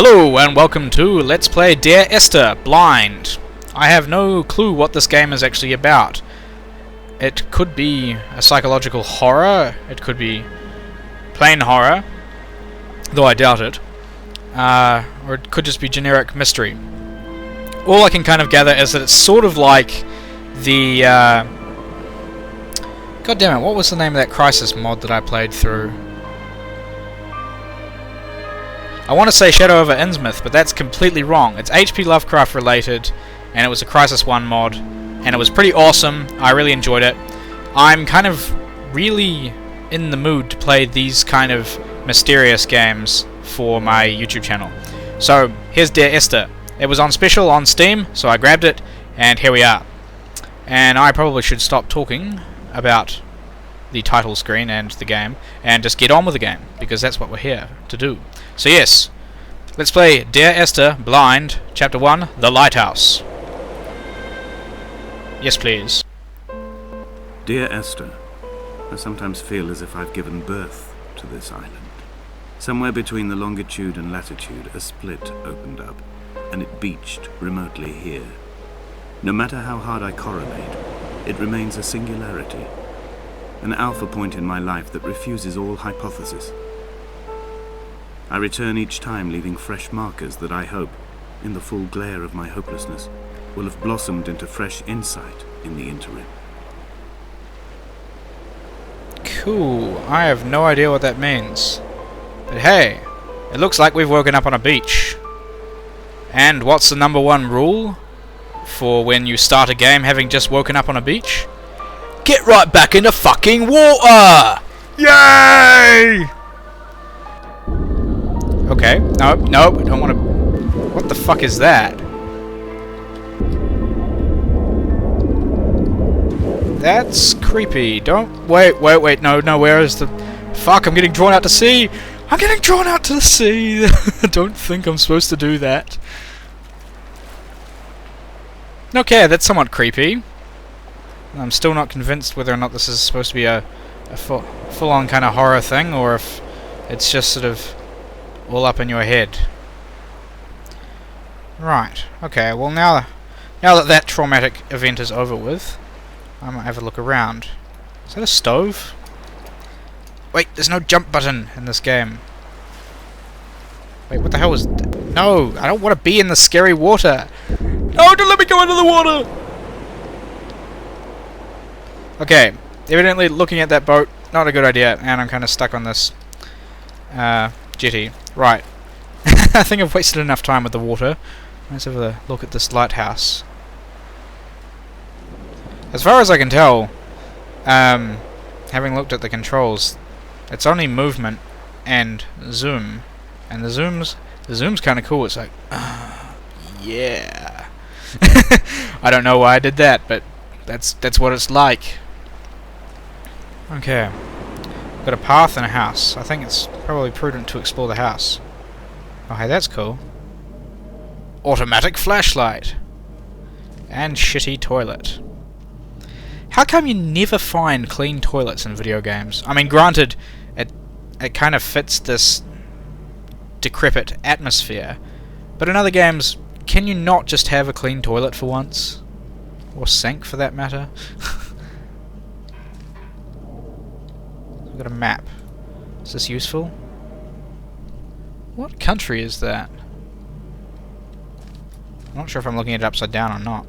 Hello and welcome to Let's Play Dear Esther, Blind. I have no clue what this game is actually about. It could be a psychological horror, it could be plain horror, though I doubt it, or it could just be generic mystery. All I can kind of gather is that it's sort of like the... God damn it, what was the name of that Crisis mod that I played through? I want to say Shadow over Innsmouth, but that's completely wrong. It's H.P. Lovecraft related, and it was a Crisis 1 mod, and it was pretty awesome. I really enjoyed it. I'm kind of really in the mood to play these kind of mysterious games for my YouTube channel. So, here's Dear Esther. It was on special on Steam, so I grabbed it, and here we are. And I probably should stop talking about the title screen and the game, and just get on with the game, because that's what we're here to do. So yes, let's play Dear Esther, Blind, Chapter 1, The Lighthouse. Yes, please. Dear Esther, I sometimes feel as if I've given birth to this island. Somewhere between the longitude and latitude, a split opened up, and it beached remotely here. No matter how hard I correlate, it remains a singularity, an alpha point in my life that refuses all hypothesis. I return each time leaving fresh markers that I hope, in the full glare of my hopelessness, will have blossomed into fresh insight in the interim. Cool. I have no idea what that means. But hey, it looks like we've woken up on a beach. And what's the #1 rule for when you start a game having just woken up on a beach? Get right back in the fucking water! Yay! Okay, no, I don't want to... What the fuck is that? That's creepy. Don't... Wait, no, where is the... Fuck, I'm getting drawn out to sea! I'm getting drawn out to the sea! I don't think I'm supposed to do that. Okay, that's somewhat creepy. I'm still not convinced whether or not this is supposed to be a full-on kind of horror thing, or if it's just sort of all up in your head. Right, okay, well now that that traumatic event is over with, I might have a look around. Is that a stove? Wait, there's no jump button in this game. Wait, what the hell was... No, I don't want to be in the scary water! No, don't let me go under the water! Okay, evidently looking at that boat, not a good idea, and I'm kind of stuck on this jetty. Right. I think I've wasted enough time with the water. Let's have a look at this lighthouse. As far as I can tell, having looked at the controls, it's only movement and zoom. And the zoom's kind of cool. It's like, yeah. I don't know why I did that, but that's what it's like. Okay. Got a path and a house. I think it's probably prudent to explore the house. Oh, hey, that's cool. Automatic flashlight. And shitty toilet. How come you never find clean toilets in video games? I mean, granted, it kind of fits this decrepit atmosphere, but in other games, can you not just have a clean toilet for once? Or sink, for that matter? We've got a map. Is this useful? What country is that? I'm not sure if I'm looking at it upside down or not.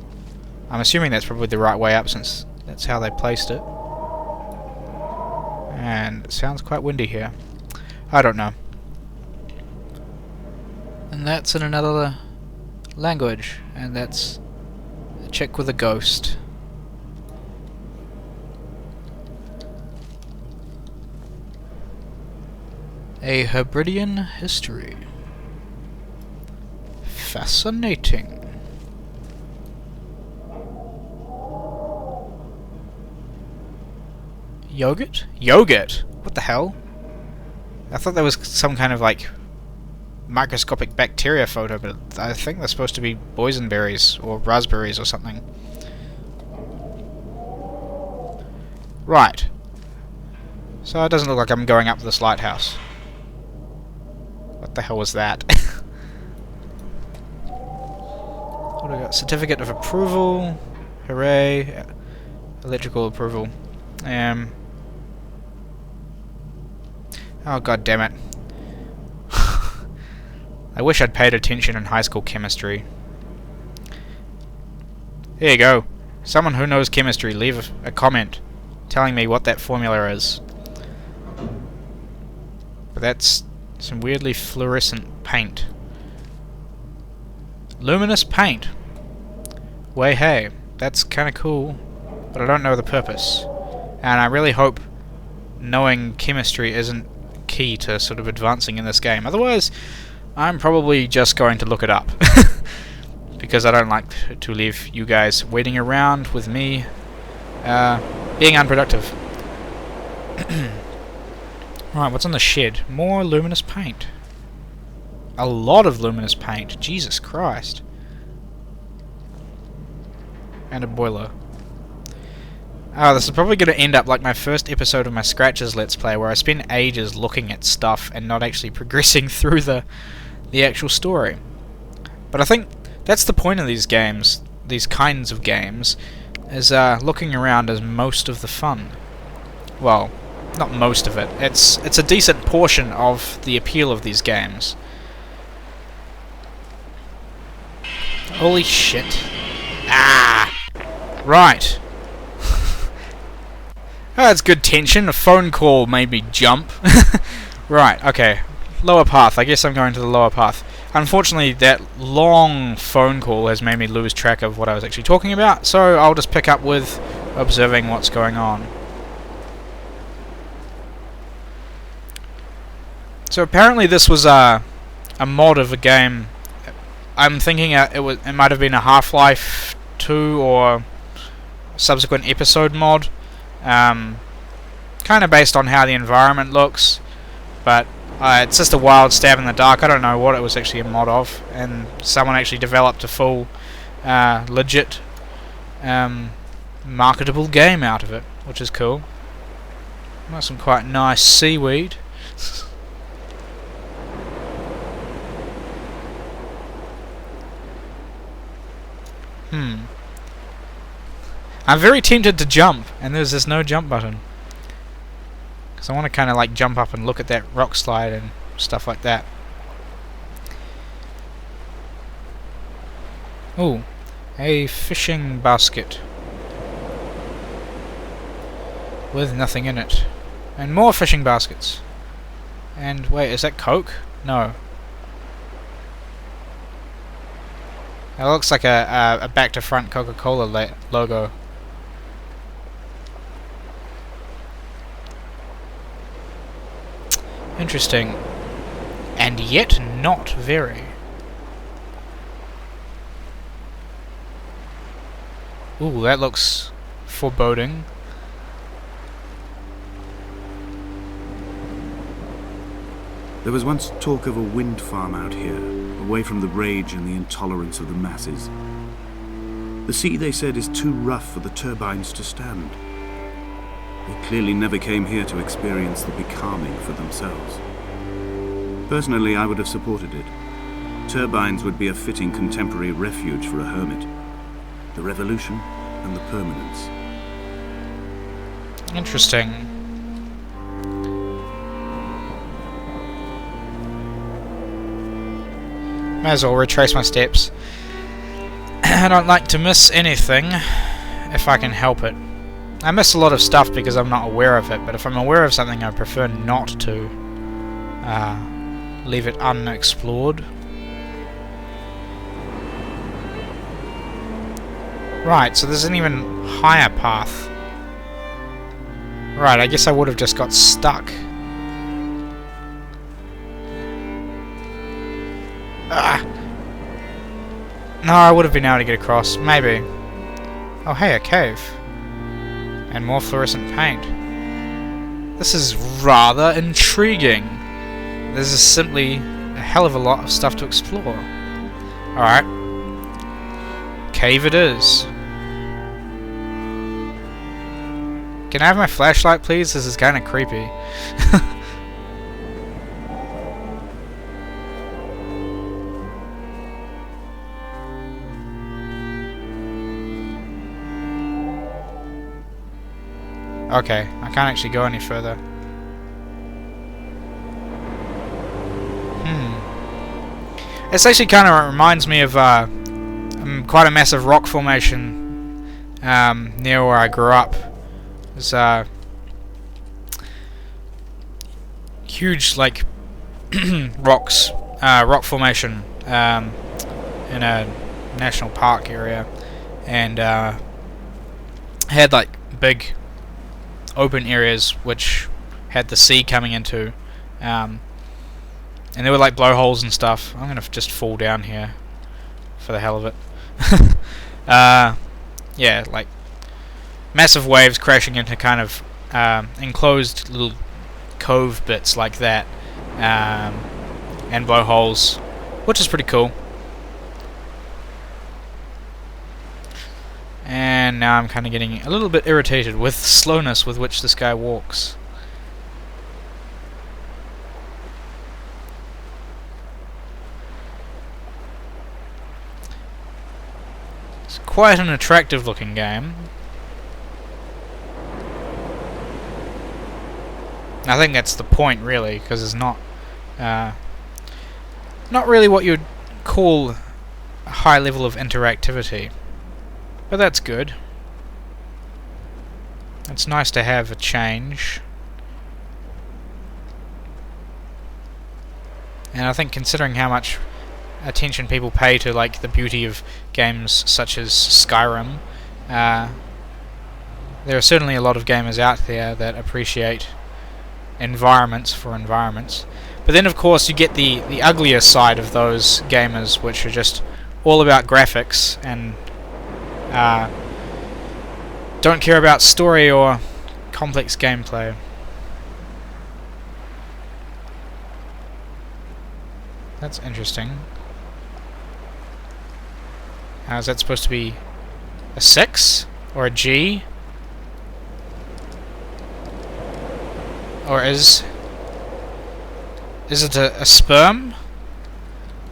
I'm assuming that's probably the right way up, since that's how they placed it. And it sounds quite windy here. I don't know. And that's in another language, and that's a chick with a ghost. A Hebridean history. Fascinating. Yogurt? Yogurt? What the hell? I thought there was some kind of like microscopic bacteria photo, but I think they're supposed to be boysenberries or raspberries or something. Right. So it doesn't look like I'm going up to this lighthouse. What the hell was that? What do I got? Certificate of approval. Hooray. Electrical approval. Oh, god damn it. I wish I'd paid attention in high school chemistry. Here you go. Someone who knows chemistry, leave a comment telling me what that formula is. But that's some weirdly fluorescent paint. Luminous paint. Way hey, that's kinda cool, but I don't know the purpose. And I really hope knowing chemistry isn't key to sort of advancing in this game. Otherwise, I'm probably just going to look it up. Because I don't like to leave you guys waiting around with me being unproductive. Right, what's on the shed? More luminous paint. A lot of luminous paint. Jesus Christ. And a boiler. Oh, this is probably going to end up like my first episode of my Scratches Let's Play, where I spend ages looking at stuff and not actually progressing through the actual story. But I think that's the point of these games, these kinds of games, is looking around is most of the fun. Well, not most of it. It's a decent portion of the appeal of these games. Holy shit. Ah! Right. Oh, that's good tension. A phone call made me jump. Right, okay. Lower path. I guess I'm going to the lower path. Unfortunately, that long phone call has made me lose track of what I was actually talking about, so I'll just pick up with observing what's going on. So apparently this was a mod of a game. I'm thinking it might have been a Half-Life 2 or subsequent episode mod. Kind of based on how the environment looks, but it's just a wild stab in the dark. I don't know what it was actually a mod of, and someone actually developed a full, legit, marketable game out of it, which is cool. Got some quite nice seaweed. I'm very tempted to jump, and there's just no jump button. Because I want to kind of like jump up and look at that rock slide and stuff like that. Ooh, a fishing basket. With nothing in it. And more fishing baskets. And wait, is that Coke? No. It looks like a back-to-front Coca-Cola logo. Interesting. And yet not very. Ooh, that looks foreboding. There was once talk of a wind farm out here, away from the rage and the intolerance of the masses. The sea, they said, is too rough for the turbines to stand. They clearly never came here to experience the becalming for themselves. Personally, I would have supported it. Turbines would be a fitting contemporary refuge for a hermit. The revolution and the permanence. Interesting. May as well retrace my steps. I don't like to miss anything if I can help it. I miss a lot of stuff because I'm not aware of it, but if I'm aware of something, I prefer not to leave it unexplored. Right, so there's an even higher path. Right, I guess I would have just got stuck. Ah! No, I would have been able to get across. Maybe. Oh, hey, a cave. And more fluorescent paint. This is rather intriguing. This is simply a hell of a lot of stuff to explore. Alright. Cave it is. Can I have my flashlight, please? This is kind of creepy. Okay, I can't actually go any further. This actually kind of reminds me of quite a massive rock formation near where I grew up. There's huge, like, rock formation in a national park area, and had like big open areas which had the sea coming into, and there were like blowholes and stuff. I'm gonna just fall down here for the hell of it. Yeah, like massive waves crashing into kind of enclosed little cove bits like that, and blowholes, which is pretty cool. And now I'm kind of getting a little bit irritated with the slowness with which this guy walks. It's quite an attractive looking game. I think that's the point, really, because it's not really what you'd call a high level of interactivity. But that's good. It's nice to have a change. And I think, considering how much attention people pay to like the beauty of games such as Skyrim, there are certainly a lot of gamers out there that appreciate environments for environments. But then of course you get the uglier side of those gamers, which are just all about graphics and don't care about story or complex gameplay. That's interesting. Is that supposed to be a 6 or a G? Or is it a sperm?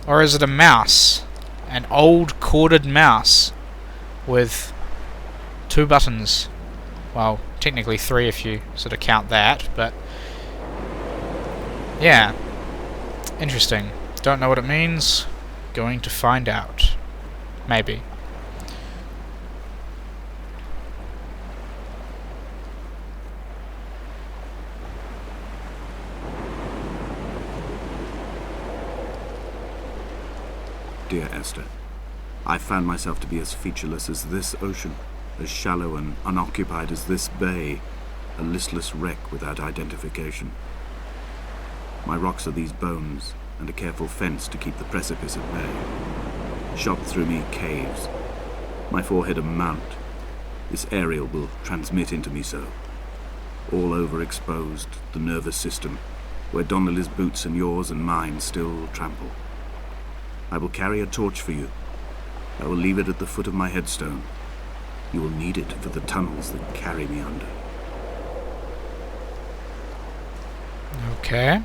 Or is it a mouse? An old corded mouse with 2 buttons. Well, technically 3 if you sort of count that, but yeah. Interesting. Don't know what it means. Going to find out. Maybe. Dear Esther, I found myself to be as featureless as this ocean, as shallow and unoccupied as this bay, a listless wreck without identification. My rocks are these bones, and a careful fence to keep the precipice at bay. Shot through me caves, my forehead a mount. This aerial will transmit into me so. All overexposed, the nervous system, where Donnelly's boots and yours and mine still trample. I will carry a torch for you. I will leave it at the foot of my headstone. You will need it for the tunnels that carry me under. Okay.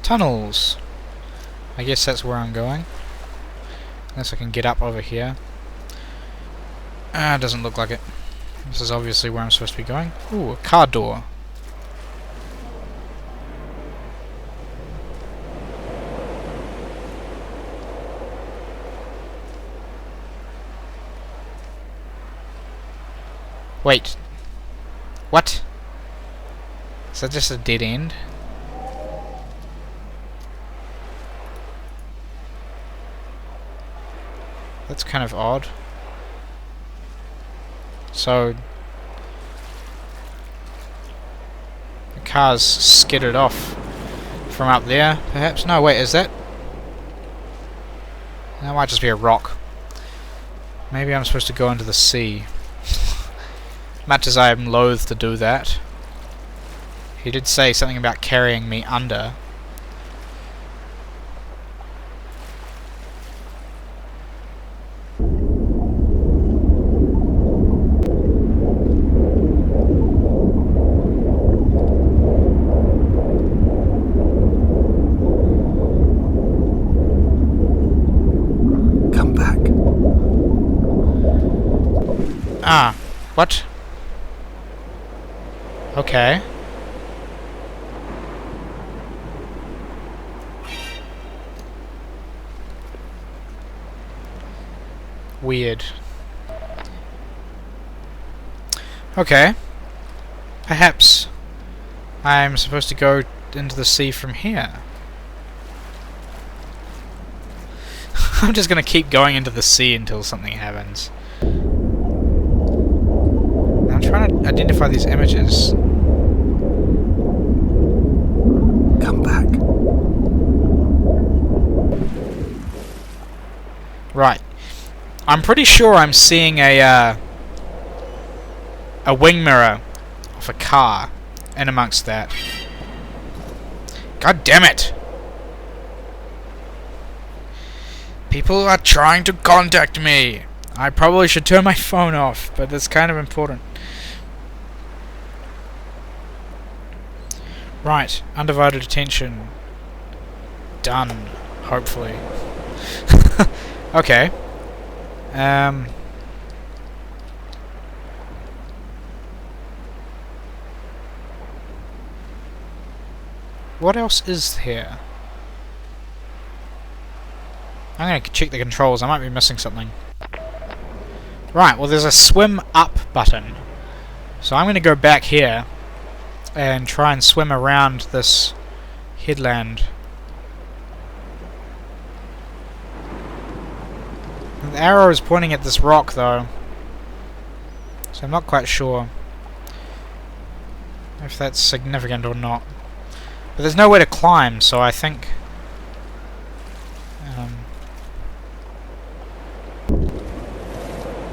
Tunnels. I guess that's where I'm going. Unless I can get up over here. Doesn't look like it. This is obviously where I'm supposed to be going. Ooh, a car door. Wait. What? Is that just a dead end? That's kind of odd. So the car's skidded off from up there, perhaps? No, wait, is that? That might just be a rock. Maybe I'm supposed to go into the sea. Much as I am loath to do that. He did say something about carrying me under. Come back. Ah, what? Okay. Weird. Okay. Perhaps I'm supposed to go into the sea from here. I'm just gonna keep going into the sea until something happens. I'm trying to identify these images. Come back. Right. I'm pretty sure I'm seeing a wing mirror of a car in amongst that. God damn it! People are trying to contact me! I probably should turn my phone off, but that's kind of important. Right, undivided attention. Done, hopefully. Okay. What else is here? I'm gonna check the controls, I might be missing something. Right, well there's a swim up button. So I'm gonna go back here and try and swim around this headland. The arrow is pointing at this rock though, so I'm not quite sure if that's significant or not. But there's nowhere to climb, so I think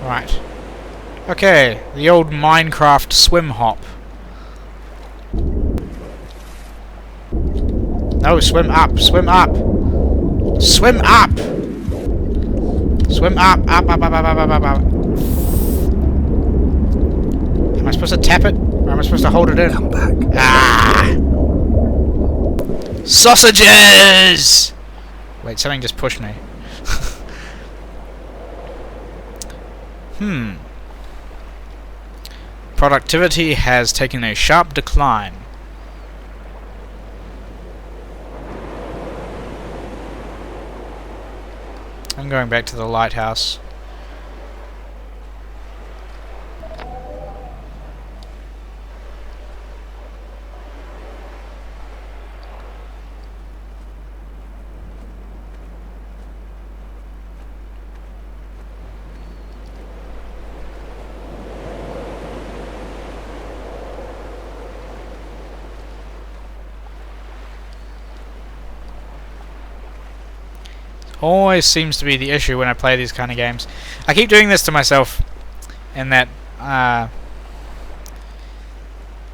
right. Okay, the old Minecraft swim hop. No, swim up, swim up! Swim up! Swim up, up, up, up, up, up, up, up. Am I supposed to tap it? Or am I supposed to hold it in? Come back. Ah! Sausages! Wait, something just pushed me. Productivity has taken a sharp decline. I'm going back to the lighthouse. Always seems to be the issue when I play these kind of games. I keep doing this to myself, in that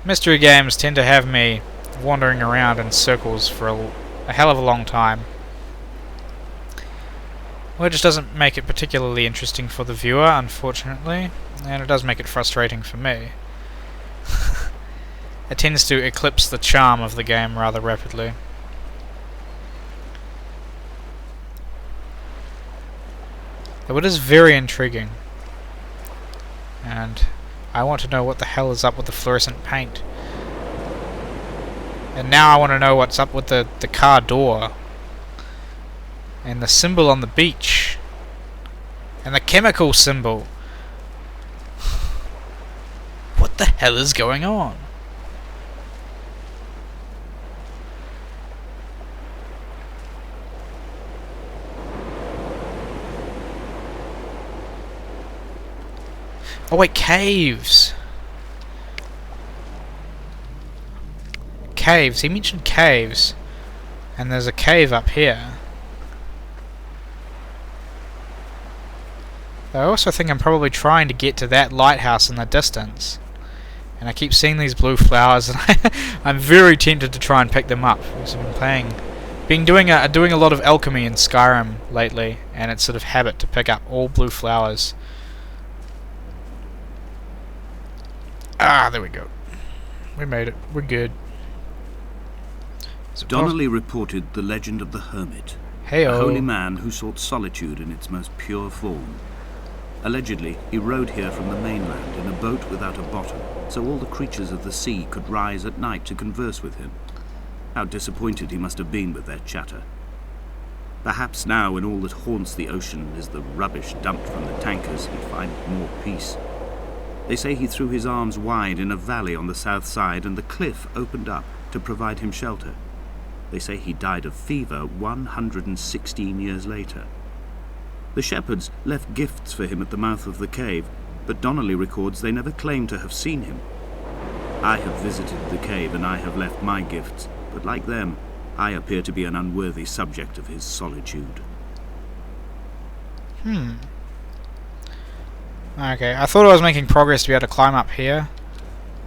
mystery games tend to have me wandering around in circles for a hell of a long time, which doesn't make it particularly interesting for the viewer, unfortunately, and it does make it frustrating for me. It tends to eclipse the charm of the game rather rapidly. Though it is very intriguing, and I want to know what the hell is up with the fluorescent paint. And now I want to know what's up with the car door, and the symbol on the beach, and the chemical symbol. What the hell is going on? Oh wait, caves! Caves, he mentioned caves. And there's a cave up here. I also think I'm probably trying to get to that lighthouse in the distance. And I keep seeing these blue flowers, and I'm very tempted to try and pick them up. Because I've been doing a lot of alchemy in Skyrim lately, and it's sort of habit to pick up all blue flowers. Ah, there we go. We made it. We're good. Donnelly reported the legend of the hermit, Hey-o. a holy man who sought solitude in its most pure form. Allegedly, he rode here from the mainland in a boat without a bottom, so all the creatures of the sea could rise at night to converse with him. How disappointed he must have been with their chatter. Perhaps now, when all that haunts the ocean is the rubbish dumped from the tankers, he'd find more peace. They say he threw his arms wide in a valley on the south side, and the cliff opened up to provide him shelter. They say he died of fever 116 years later. The shepherds left gifts for him at the mouth of the cave, but Donnelly records they never claimed to have seen him. I have visited the cave and I have left my gifts, but like them, I appear to be an unworthy subject of his solitude. Okay, I thought I was making progress to be able to climb up here.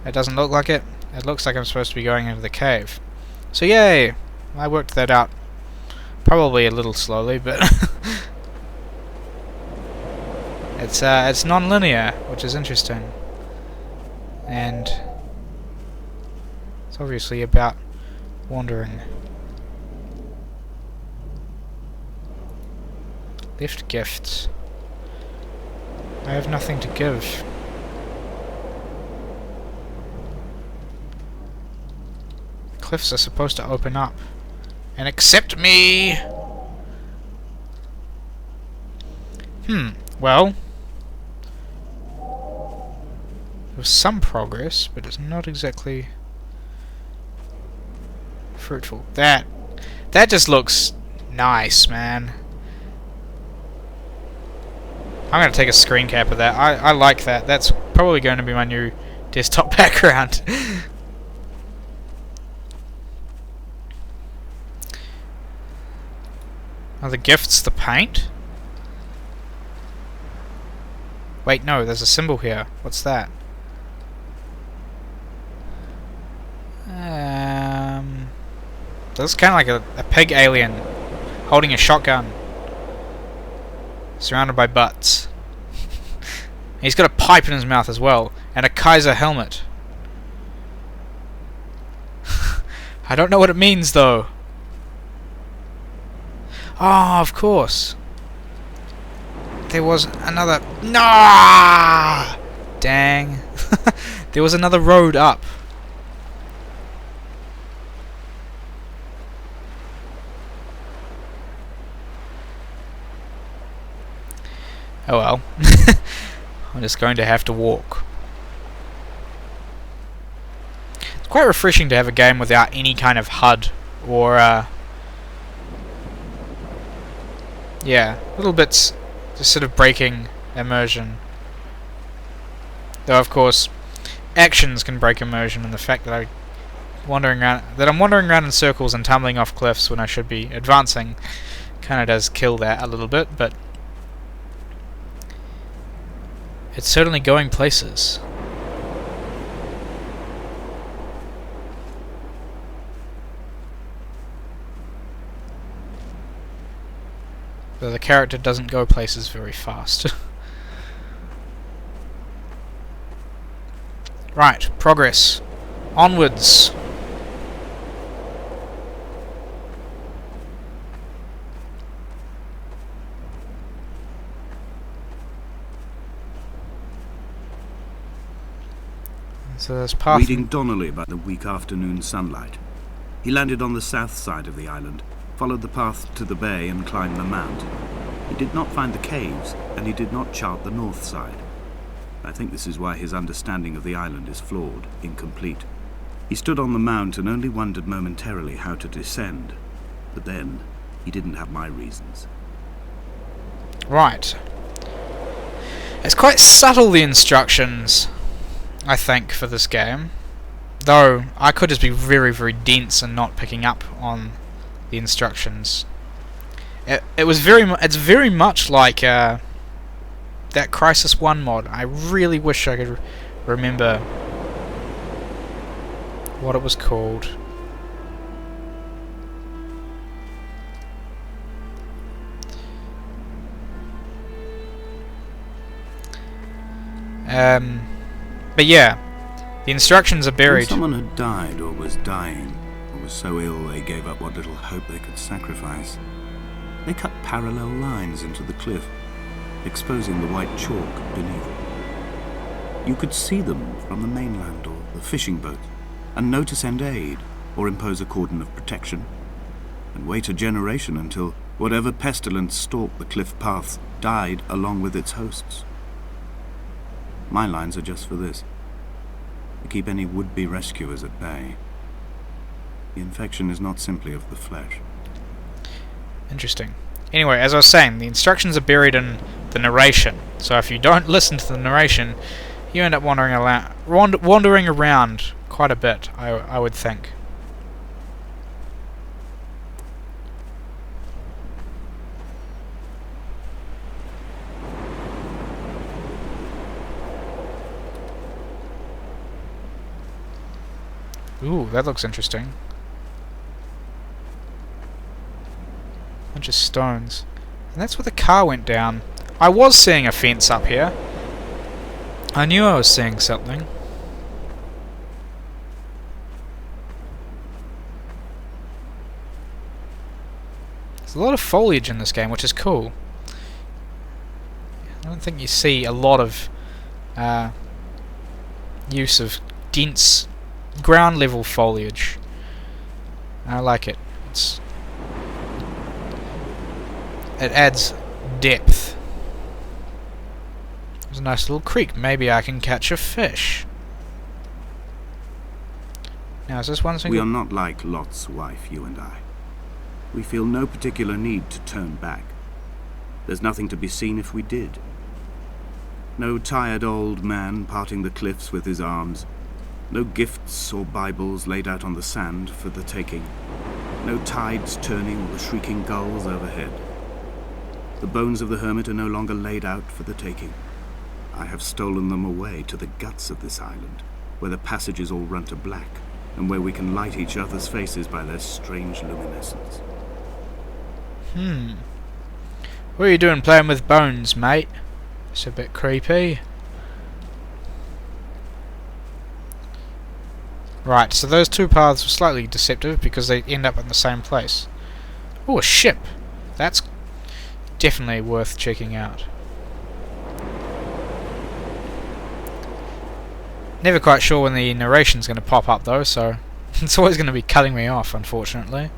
It doesn't look like it. It looks like I'm supposed to be going into the cave. So yay! I worked that out. Probably a little slowly, but it's non-linear, which is interesting. And it's obviously about wandering. Lift gifts. I have nothing to give. Cliffs are supposed to open up and accept me. Well, there was some progress, but it's not exactly fruitful. That just looks nice, man. I'm going to take a screen cap of that. I like that. That's probably going to be my new desktop background. Are the gifts the paint? Wait, no, there's a symbol here. What's that? That's kind of like a pig alien holding a shotgun. Surrounded by butts. He's got a pipe in his mouth as well, and a Kaiser helmet. I don't know what it means though. Oh, of course. There was another... No! Dang. There was another road up. Oh well. I'm just going to have to walk. It's quite refreshing to have a game without any kind of HUD or yeah, little bits just sort of breaking immersion. Though of course actions can break immersion, and the fact that I'm wandering around in circles and tumbling off cliffs when I should be advancing kinda does kill that a little bit, but it's certainly going places. Though the character doesn't go places very fast. Right, progress. Onwards. So there's path. Reading Donnelly about the weak afternoon sunlight. He landed on the south side of the island, followed the path to the bay and climbed the mount. He did not find the caves, and he did not chart the north side. I think this is why his understanding of the island is flawed, incomplete. He stood on the mount and only wondered momentarily how to descend. But then, he didn't have my reasons. Right. It's quite subtle, the instructions, I think, for this game. Though, I could just be very, very dense and not picking up on the instructions. It's very much like that Crisis 1 mod. I really wish I could remember what it was called. But yeah, the instructions are buried. When someone had died or was dying, or was so ill they gave up what little hope they could sacrifice, they cut parallel lines into the cliff. exposing the white chalk beneath. You could see them from the mainland or the fishing boats, and know to send aid or impose a cordon of protection, and wait a generation until whatever pestilence stalked the cliff paths died along with its hosts. My lines are just for this, to keep any would-be rescuers at bay. The infection is not simply of the flesh. Interesting. Anyway, as I was saying, the instructions are buried in the narration, so if you don't listen to the narration, you end up wandering around quite a bit, I would think. Ooh, that looks interesting. Bunch of stones. And that's where the car went down. I was seeing a fence up here. I knew I was seeing something. There's a lot of foliage in this game, which is cool. I don't think you see a lot of use of dense ground level foliage. I like it. It adds depth. There's a nice little creek. Maybe I can catch a fish. Now, is this one single? We are not like Lot's wife, you and I. We feel no particular need to turn back. There's nothing to be seen if we did. No tired old man parting the cliffs with his arms. No gifts or Bibles laid out on the sand for the taking. No tides turning or the shrieking gulls overhead. The bones of the hermit are no longer laid out for the taking. I have stolen them away to the guts of this island, where the passages all run to black, and where we can light each other's faces by their strange luminescence. What are you doing playing with bones, mate? It's a bit creepy. Right, so those two paths were slightly deceptive because they end up in the same place. Oh, a ship! That's definitely worth checking out. Never quite sure when the narration's going to pop up though, so it's always going to be cutting me off, unfortunately.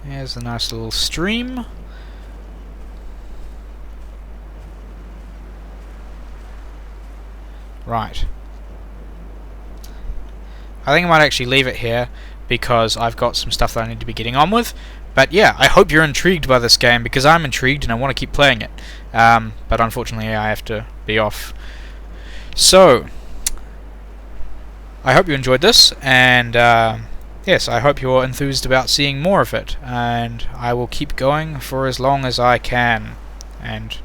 Here's a nice little stream. Right. I think I might actually leave it here because I've got some stuff that I need to be getting on with. But yeah, I hope you're intrigued by this game because I'm intrigued and I want to keep playing it. But unfortunately I have to be off. So, I hope you enjoyed this, and yes, I hope you're enthused about seeing more of it. And I will keep going for as long as I can. And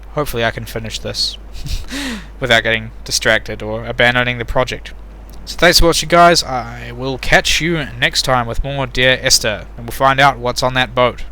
hopefully I can finish this without getting distracted or abandoning the project. So thanks for watching, guys. I will catch you next time with more Dear Esther, and we'll find out what's on that boat.